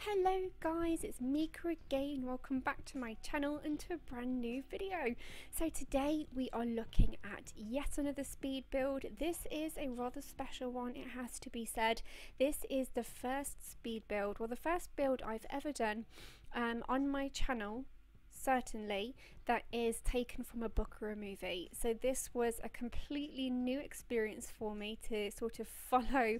Hello guys, it's Micha again. Welcome back to my channel and to a brand new video. So today we are looking at yet another speed build. This is a rather special one, it has to be said. This is the first speed build, well the first build I've ever done on my channel, certainly, that is taken from a book or a movie. So this was a completely new experience for me to sort of follow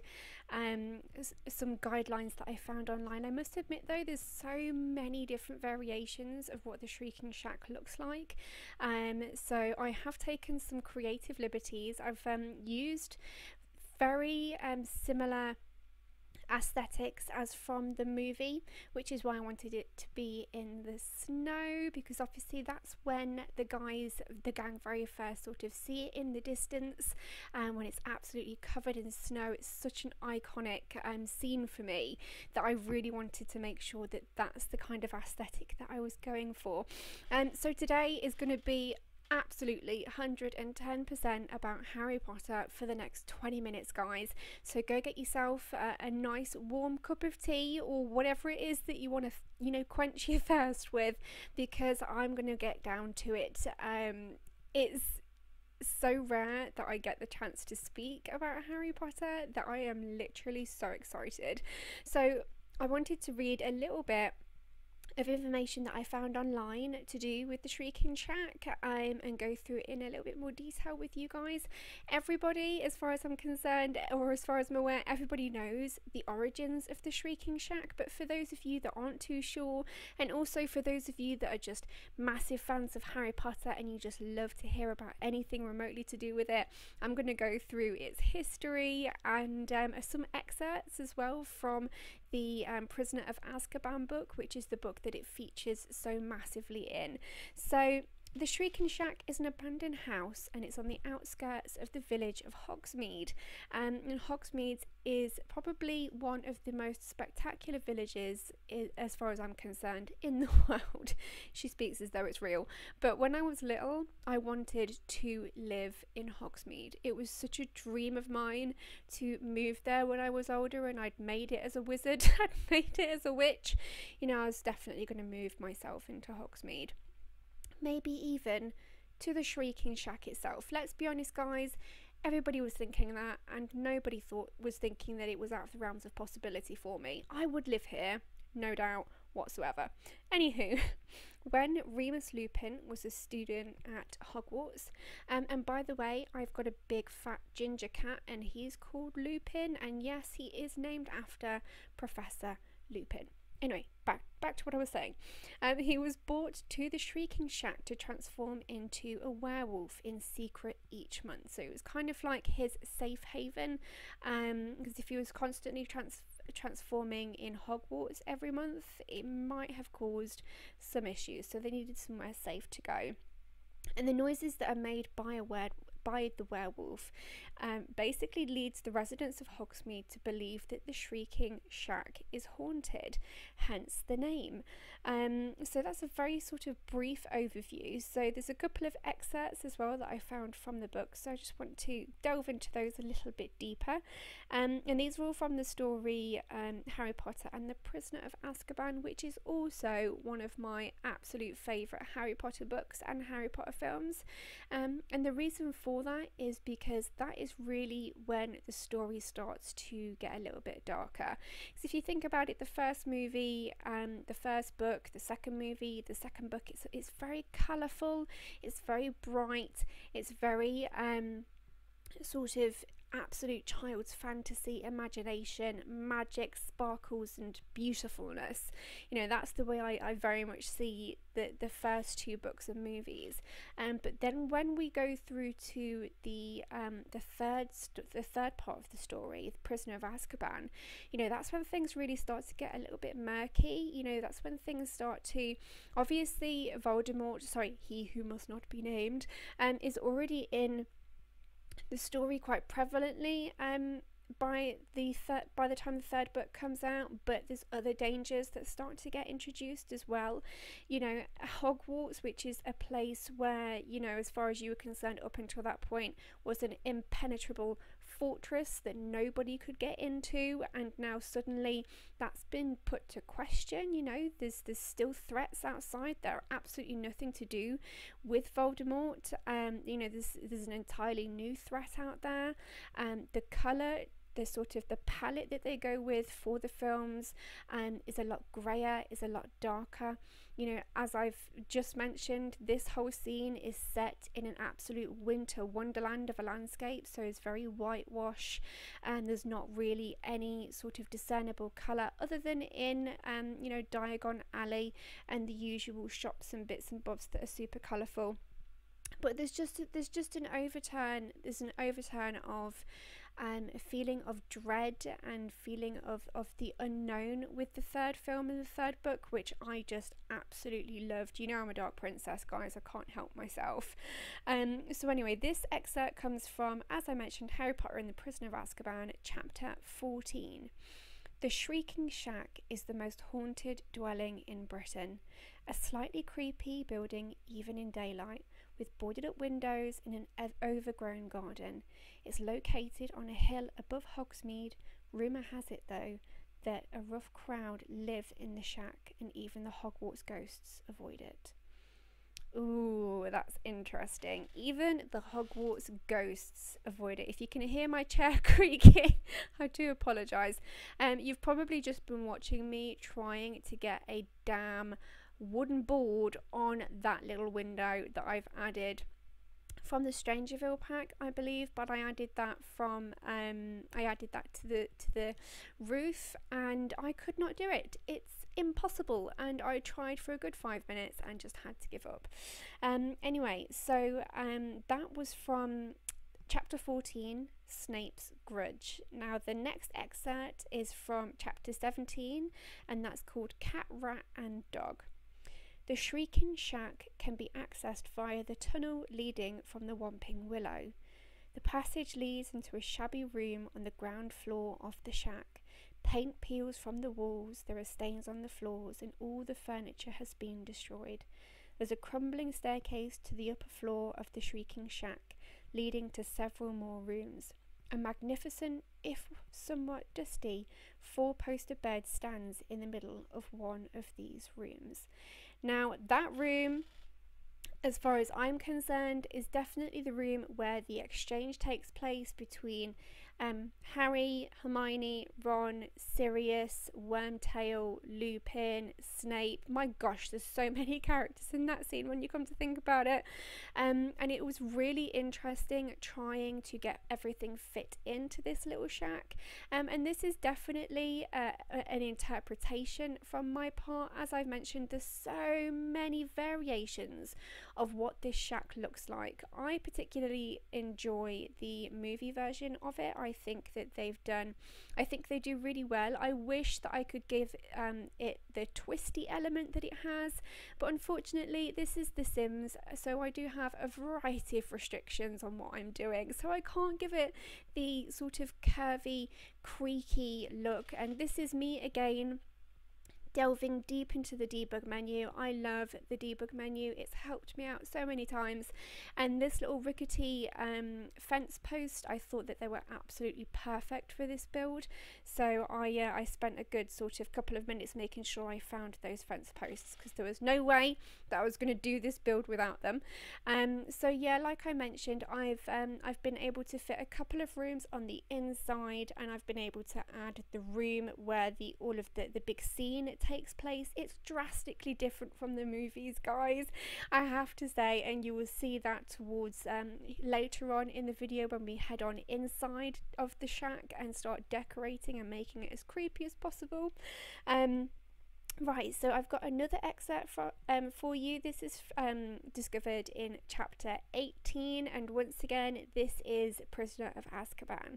some guidelines that I found online. I must admit though, there's so many different variations of what the Shrieking Shack looks like, so I have taken some creative liberties. I've used very similar aesthetics as from the movie, which is why I wanted it to be in the snow, because obviously that's when the gang very first sort of see it in the distance, and when it's absolutely covered in snow. It's such an iconic scene for me that I really wanted to make sure that that's the kind of aesthetic that I was going for. So today is going to be absolutely 110% about Harry Potter for the next 20 minutes, guys. So go get yourself a nice warm cup of tea or whatever it is that you want to, you know, quench your thirst with, because I'm going to get down to it. It's so rare that I get the chance to speak about Harry Potter that I am literally so excited. So I wanted to read a little bit of information that I found online to do with the Shrieking Shack, and go through it in a little bit more detail with you guys. Everybody, as far as I'm concerned, or as far as I'm aware, everybody knows the origins of the Shrieking Shack, but for those of you that aren't too sure, and also for those of you that are just massive fans of Harry Potter and you just love to hear about anything remotely to do with it, I'm going to go through its history and some excerpts as well from the Prisoner of Azkaban book, which is the book that it features so massively in. So the Shrieking Shack is an abandoned house and it's on the outskirts of the village of Hogsmeade. And Hogsmeade is probably one of the most spectacular villages, as far as I'm concerned, in the world. She speaks as though it's real. But when I was little, I wanted to live in Hogsmeade. It was such a dream of mine to move there when I was older, and I'd made it as a wizard. I'd made it as a witch. You know, I was definitely going to move myself into Hogsmeade. Maybe even to the Shrieking Shack itself. Let's be honest, guys, everybody was thinking that, and nobody was thinking that it was out of the realms of possibility for me. I would live here, no doubt whatsoever. Anywho, when Remus Lupin was a student at Hogwarts, and by the way, I've got a big fat ginger cat and he's called Lupin, and yes, he is named after Professor Lupin. Anyway, back to what I was saying. He was brought to the Shrieking Shack to transform into a werewolf in secret each month. So it was kind of like his safe haven, because if he was constantly transforming in Hogwarts every month, it might have caused some issues. So they needed somewhere safe to go. And the noises that are made by the werewolf basically leads the residents of Hogsmeade to believe that the Shrieking Shack is haunted, hence the name. So that's a very sort of brief overview. So there's a couple of excerpts as well that I found from the book, so I just want to delve into those a little bit deeper. And these are all from the story Harry Potter and the Prisoner of Azkaban, which is also one of my absolute favourite Harry Potter books and Harry Potter films. And the reason for that is because that is really when the story starts to get a little bit darker. Because if you think about it, the first movie, the first book, the second movie, the second book, it's very colourful, it's very bright, it's very sort of absolute child's fantasy, imagination, magic, sparkles and beautifulness. You know, that's the way I very much see the first two books and movies. But then when we go through to the third part of the story, the Prisoner of Azkaban, you know, that's when things really start to get a little bit murky. You know, that's when things start to, obviously Voldemort, sorry, he who must not be named, is already in the story quite prevalently by the time the third book comes out, but there's other dangers that start to get introduced as well. You know, Hogwarts, which is a place where, you know, as far as you were concerned up until that point, was an impenetrable fortress that nobody could get into, and now suddenly that's been put to question. You know, there's still threats outside that are absolutely nothing to do with Voldemort. You know, there's an entirely new threat out there. The colour, the sort of the palette that they go with for the films is a lot grayer, is a lot darker. You know, as I've just mentioned, this whole scene is set in an absolute winter wonderland of a landscape, so it's very whitewash, and there's not really any sort of discernible colour other than in you know, Diagon Alley and the usual shops and bits and bobs that are super colourful. But there's just an overturn. There's an overturn of a feeling of dread and feeling of the unknown with the third film and the third book, which I just absolutely loved. You know, I'm a dark princess, guys. I can't help myself. So anyway, this excerpt comes from, as I mentioned, Harry Potter and the Prisoner of Azkaban, chapter 14. The Shrieking Shack is the most haunted dwelling in Britain, a slightly creepy building even in daylight, with boarded up windows in an overgrown garden. It's located on a hill above Hogsmeade. Rumour has it, though, that a rough crowd live in the shack, and even the Hogwarts ghosts avoid it. Ooh, that's interesting. Even the Hogwarts ghosts avoid it. If you can hear my chair creaking, I do apologise. You've probably just been watching me trying to get a damn wooden board on that little window that I've added from the Strangerville pack, I believe, but I added that from to the roof, and I could not do it. It's impossible, and I tried for a good 5 minutes and just had to give up. Anyway, so that was from chapter 14, Snape's Grudge. Now the next excerpt is from chapter 17, and that's called Cat, Rat and Dog. The Shrieking Shack can be accessed via the tunnel leading from the Whomping Willow. The passage leads into a shabby room on the ground floor of the shack. Paint peels from the walls, there are stains on the floors, and all the furniture has been destroyed. There's a crumbling staircase to the upper floor of the Shrieking Shack, leading to several more rooms. A magnificent, if somewhat dusty, four-poster bed stands in the middle of one of these rooms. Now, that room, as far as I'm concerned, is definitely the room where the exchange takes place between Harry, Hermione, Ron, Sirius, Wormtail, Lupin, Snape. My gosh, there's so many characters in that scene when you come to think about it. And it was really interesting trying to get everything fit into this little shack. And this is definitely an interpretation from my part. As I've mentioned, there's so many variations of what this shack looks like. I particularly enjoy the movie version of it. I think that I think they do really well. I wish that I could give it the twisty element that it has, but unfortunately this is The Sims, so I do have a variety of restrictions on what I'm doing, so I can't give it the sort of curvy, creaky look. And this is me again delving deep into the debug menu. I love the debug menu, it's helped me out so many times. And this little rickety fence post, I thought that they were absolutely perfect for this build, so I spent a good sort of couple of minutes making sure I found those fence posts, because there was no way that I was going to do this build without them. So yeah, like I mentioned, I've been able to fit a couple of rooms on the inside, and I've been able to add the room where all of the big scene takes place. It's drastically different from the movies, guys, I have to say, and you will see that towards later on in the video when we head on inside of the shack and start decorating and making it as creepy as possible. Right, so I've got another excerpt for you. This is discovered in chapter 18, and once again this is Prisoner of Azkaban.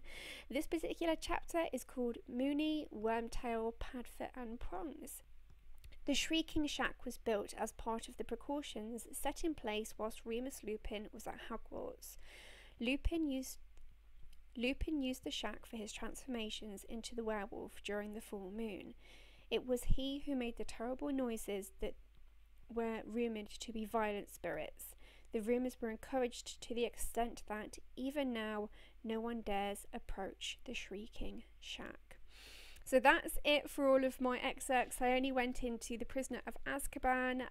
This particular chapter is called Moony, Wormtail, Padfoot and Prongs. The Shrieking Shack was built as part of the precautions set in place whilst Remus Lupin was at Hogwarts. Lupin used the shack for his transformations into the werewolf during the full moon. It was he who made the terrible noises that were rumoured to be violent spirits. The rumours were encouraged to the extent that even now no one dares approach the Shrieking Shack. So that's it for all of my excerpts. I only went into The Prisoner of Azkaban.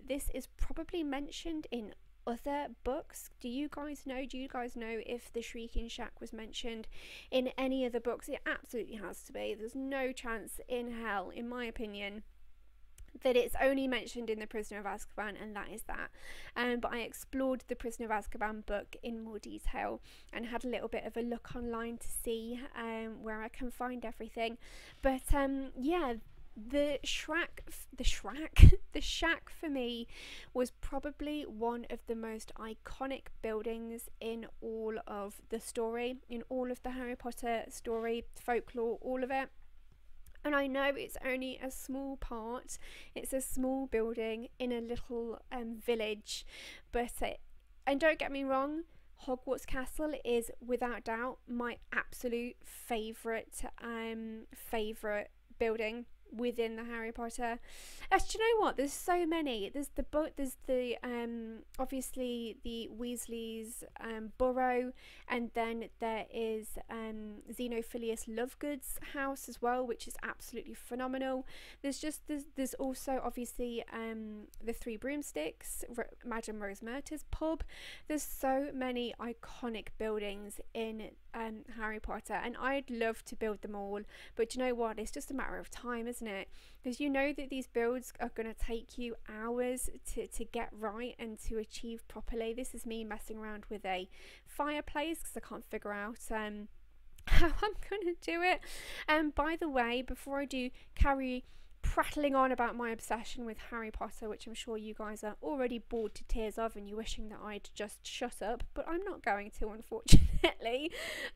This is probably mentioned in other books. Do you guys know if the Shrieking Shack was mentioned in any other books? It absolutely has to be. There's no chance in hell, in my opinion, that it's only mentioned in The Prisoner of Azkaban, and that is that. But I explored the Prisoner of Azkaban book in more detail and had a little bit of a look online to see where I can find everything. But yeah, the shack for me was probably one of the most iconic buildings in all of the story, in all of the Harry Potter story, folklore, all of it. And I know it's only a small part, it's a small building in a little village, but and don't get me wrong, Hogwarts Castle is without doubt my absolute favourite building within the Harry Potter. Do you know what? There's so many. There's the obviously the Weasleys burrow, and then there is Xenophilius Lovegood's house as well, which is absolutely phenomenal. There's also obviously the Three Broomsticks, Madame Rose Murta's pub. There's so many iconic buildings in Harry Potter, and I'd love to build them all, but you know what, it's just a matter of time, isn't it? Because you know that these builds are going to take you hours to get right and to achieve properly. This is me messing around with a fireplace because I can't figure out how I'm going to do it. And by the way, before I do carry prattling on about my obsession with Harry Potter, which I'm sure you guys are already bored to tears of and you're wishing that I'd just shut up, but I'm not going to, unfortunately.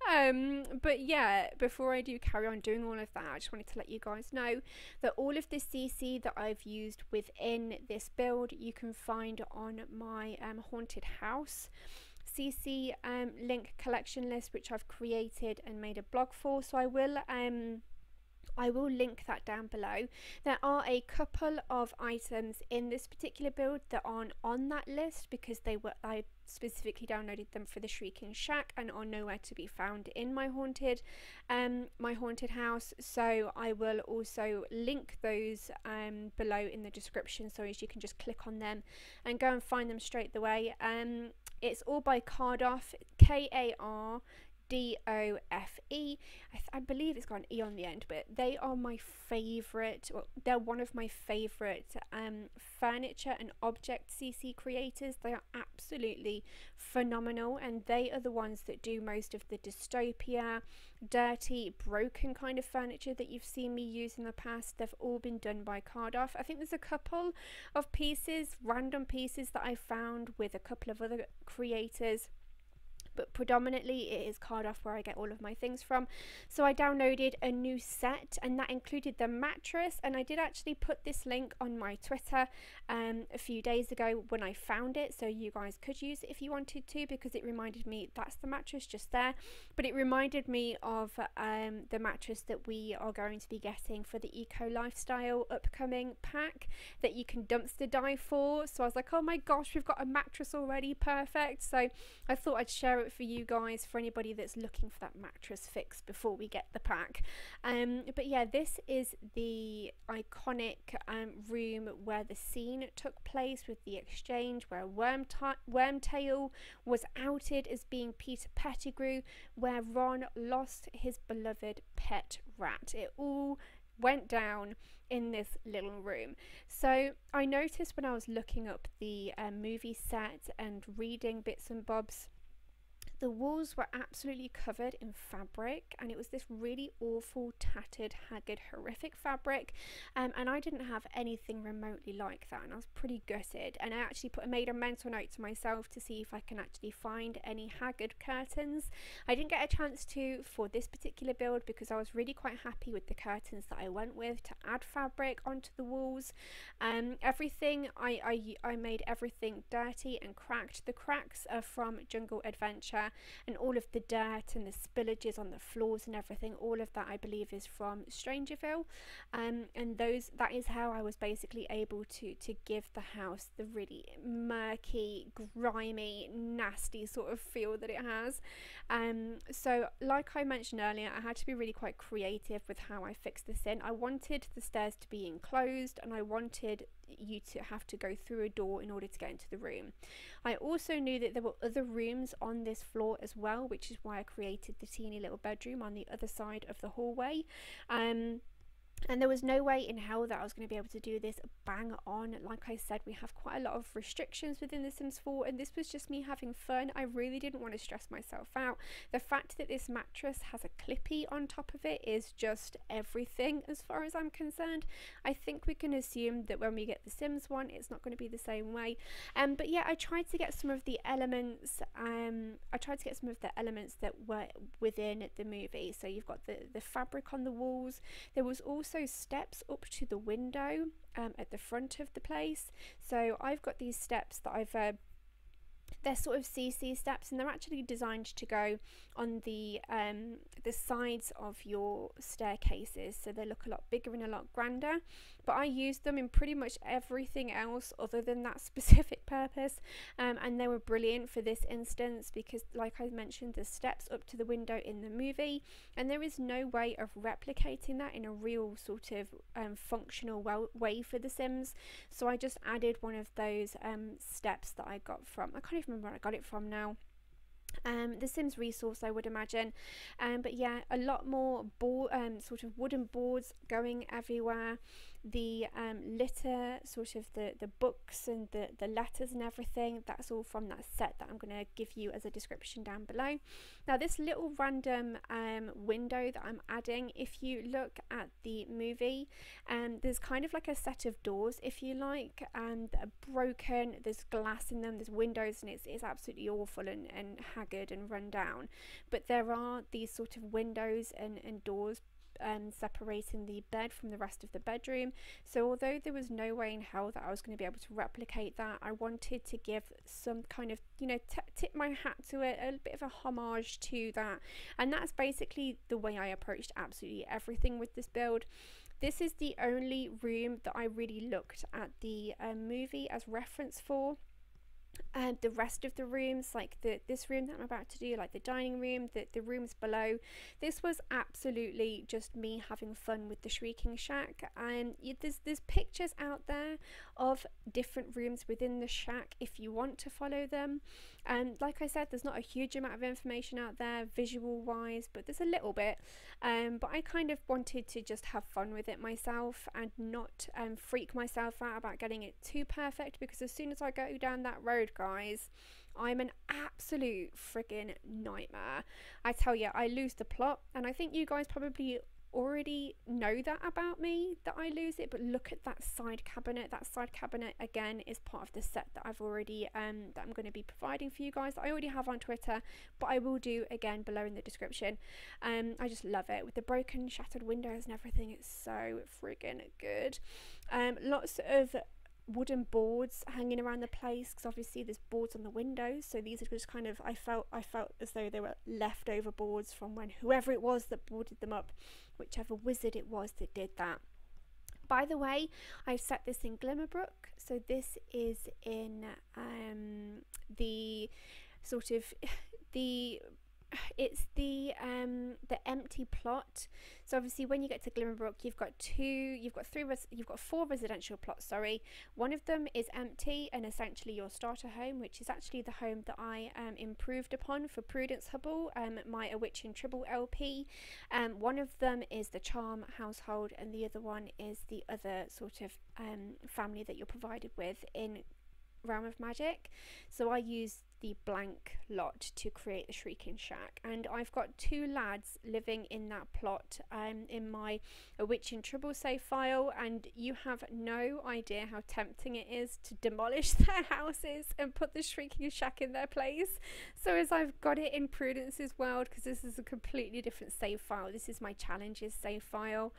But yeah, before I do carry on doing all of that, I just wanted to let you guys know that all of the CC that I've used within this build you can find on my haunted house CC link collection list, which I've created and made a blog for, so I will link that down below. There are a couple of items in this particular build that aren't on that list because I specifically downloaded them for the Shrieking Shack and are nowhere to be found in my haunted house. So I will also link those below in the description, so as you can just click on them and go and find them straight away. It's all by Cardoff, Kardofe. I believe it's got an E on the end, but they are my favourite, well, they're one of my favourite furniture and object CC creators. They are absolutely phenomenal, and they are the ones that do most of the dystopia, dirty, broken kind of furniture that you've seen me use in the past. They've all been done by Cardoff. I think there's a couple of pieces, random pieces that I found with a couple of other creators, but predominantly it is Cardoff where I get all of my things from. So I downloaded a new set, and that included the mattress, and I did actually put this link on my Twitter a few days ago when I found it, so you guys could use it if you wanted to, because it reminded me that's the mattress just there. But it reminded me of the mattress that we are going to be getting for the Eco Lifestyle upcoming pack that you can dumpster dive for. So I was like, oh my gosh, we've got a mattress already, perfect. So I thought I'd share it for you guys, for anybody that's looking for that mattress fix before we get the pack. But yeah, this is the iconic room where the scene took place with the exchange, where Wormtail was outed as being Peter Pettigrew, where Ron lost his beloved pet rat. It all went down in this little room. So I noticed when I was looking up the movie set and reading bits and bobs, the walls were absolutely covered in fabric, and it was this really awful, tattered, haggard, horrific fabric, and I didn't have anything remotely like that, and I was pretty gutted. And I actually made a mental note to myself to see if I can actually find any haggard curtains. I didn't get a chance to for this particular build because I was really quite happy with the curtains that I went with to add fabric onto the walls. Everything I made everything dirty and cracked. The cracks are from Jungle Adventure. everywhere, and all of the dirt and the spillages on the floors and everything, all of that I believe is from Strangerville, and that is how I was basically able to give the house the really murky, grimy, nasty sort of feel that it has. So like I mentioned earlier, I had to be really quite creative with how I fixed this in. I wanted the stairs to be enclosed, and I wanted you to have to go through a door in order to get into the room. I also knew that there were other rooms on this floor as well, which is why I created the teeny little bedroom on the other side of the hallway. And there was no way in hell that I was going to be able to do this bang on. Like I said, we have quite a lot of restrictions within The Sims 4, and this was just me having fun. I really didn't want to stress myself out. The fact that this mattress has a clippy on top of it is just everything as far as I'm concerned. I think we can assume that when we get the Sims one, it's not going to be the same way. But yeah, I tried to get some of the elements. That were within the movie. So you've got the fabric on the walls. There was also steps up to the window at the front of the place. So I've got these steps that they're sort of CC steps, and they're actually designed to go on the sides of your staircases, so they look a lot bigger and a lot grander. But I used them in pretty much everything else other than that specific purpose, and they were brilliant for this instance because, like I mentioned, there's steps up to the window in the movie, and there is no way of replicating that in a real sort of functional way for The Sims. So I just added one of those steps that I got from, I can't even remember where I got it from now. The Sims resource, I would imagine. But yeah, a lot more sort of wooden boards going everywhere. The litter, sort of the books and the letters and everything, that's all from that set that I'm going to give you as a description down below. Now this little random window that I'm adding, if you look at the movie, there's kind of like a set of doors, if you like, that are broken, there's glass in them, there's windows, and it's absolutely awful and haggard and run down. But there are these sort of windows and doors separating the bed from the rest of the bedroom. So although there was no way in hell that I was going to be able to replicate that, I wanted to give some kind of, you know, tip my hat to it, a bit of a homage to that. And that's basically the way I approached absolutely everything with this build. This is the only room that I really looked at the movie as reference for. The rest of the rooms, like this room that I'm about to do, like the dining room, the rooms below, this was absolutely just me having fun with the Shrieking Shack. And there's pictures out there of different rooms within the shack if you want to follow them. And like I said, there's not a huge amount of information out there visual wise, but there's a little bit. But I kind of wanted to just have fun with it myself and not freak myself out about getting it too perfect, because as soon as I go down that road, guys, I'm an absolute friggin' nightmare. I tell you, I lose the plot, and I think you guys probably already know that about me, that I lose it. But look at that side cabinet. That side cabinet again is part of the set that I've already that I'm going to be providing for you guys, that I already have on Twitter, but I will do again below in the description. I just love it with the broken shattered windows and everything. It's so friggin' good. Lots of wooden boards hanging around the place, because obviously there's boards on the windows, so these are just kind of, I felt as though they were leftover boards from when whoever it was that boarded them up, whichever wizard it was that did that. By the way, I've set this in Glimmerbrook, so this is in the sort of it's the empty plot. So obviously when you get to Glimmerbrook, you've got four residential plots, sorry. One of them is empty and essentially your starter home, which is actually the home that I improved upon for Prudence Hubble, my A Witch in Tribble LP. One of them is the Charm household, and the other one is the other sort of family that you're provided with in Realm of Magic. So I used the blank lot to create the Shrieking Shack, and I've got two lads living in that plot in my A Witch in Tribble save file, and you have no idea how tempting it is to demolish their houses and put the Shrieking Shack in their place. So as I've got it in Prudence's world, because this is a completely different save file, this is my challenges save file,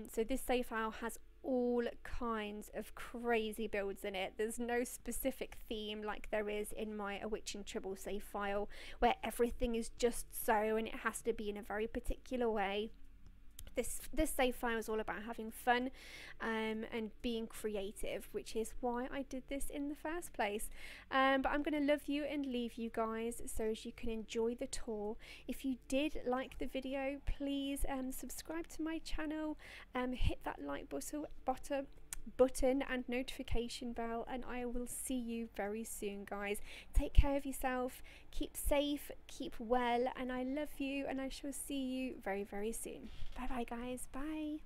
so this save file has all kinds of crazy builds in it. There's no specific theme like there is in my A Witch in Trouble save file, where everything is just so and it has to be in a very particular way. This save file is all about having fun and being creative, which is why I did this in the first place. But I'm going to love you and leave you guys so as you can enjoy the tour. If you did like the video, please subscribe to my channel, hit that like button and notification bell, and I will see you very soon, guys. Take care of yourself, keep safe, keep well, and I love you, and I shall see you very, very soon. Bye bye, guys. Bye.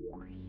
Wow.